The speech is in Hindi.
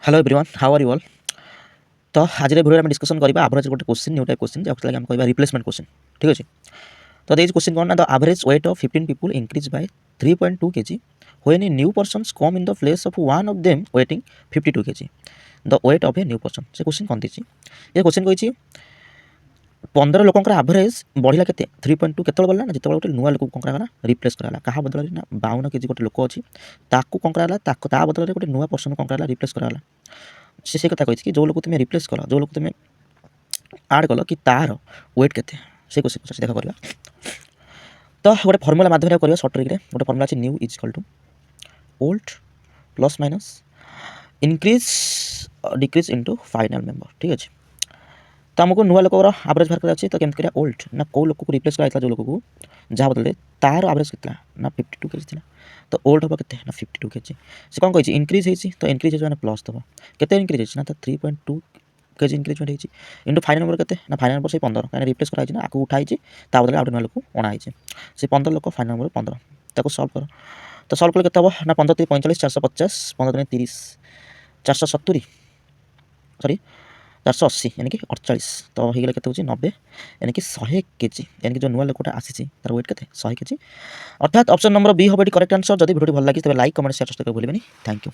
Hello everyone, how are you all. तो आज भिडियो में डिस्कसन करबा एवरेज गोटे क्वेश्चन न्यू टाइप क्वेश्चन जहाँ हम कहबा रिप्लेसमेंट क्वेश्चन। ठीक अच्छे। तो दिस क्वेश्चन कौन ना the average weight of 15 people increase by 3.2 kg when a new persons come in the place of one of them waiting 52 kg the weight of a new person. से क्वेश्चन कौन देछि ये क्वेश्चन कहिछि 15 लोकंकर एवरेज बढ़िला केते 3.2 केतल बढ़ला ना जेतबेले गोटे नुआ लोक कोन कराला रिप्लेस कराला कहा बदल ना 52 kg गोटे लोक अछि ताकू कोन कराला ताकू ता बदल गोटे नुआ पर्सन कोन कराला रिप्लेस कराला। से कथा कही कि जो लोक तुम्हें रिप्लेस कल जो लोक तुम्हें आड कल कि तार वेट केते से क्वेश्चन पचार देखा करवा। तो गोटे फर्मुला माध्यम करवा सर्ट ट्रिक गोटे फर्मुला अच्छे new is equal to old plus minus increase decrease into final member. ठीक अच्छे। तो आमको नुआ लोक एवरेज बाहर कर तो केमती करा ओल्ड ना कौ लोक को रिप्लेस कराइला जो लोक को जहाँ बदले तार एवरेज कितना ना 52 kg था। तो ओल्ड हम के 52 kg से कौन कही इनक्रीज होती तो इनक्रीज हो प्लस दब के इनक्रीज ना तो 3.2 kg इनक्रीजमेंट होती इंटू फाइनल नंबर के ना फाइनल नंबर से 15 कहीं रिप्लेस कराई ना आपको उठाई बदले आउट नुआ लोक अणाई से 15 लोक फाइनल नंबर 15 ताको सल्व कर। तो सल्व कले के 15 3 45 450 15 30 470 सॉरी 480 यानी कि 48 तो हो गला के 90 यानी कि 100 kg यानी कि जो नुआ लोकटा आसी तार वेट के 100 kg अर्थात ऑप्शन नंबर बी हम करेक्ट आंसर। जब वीडियो भल लगी तेज लाइक कमेंट शेयर सब्सक्राइब भूलिए। Thank you.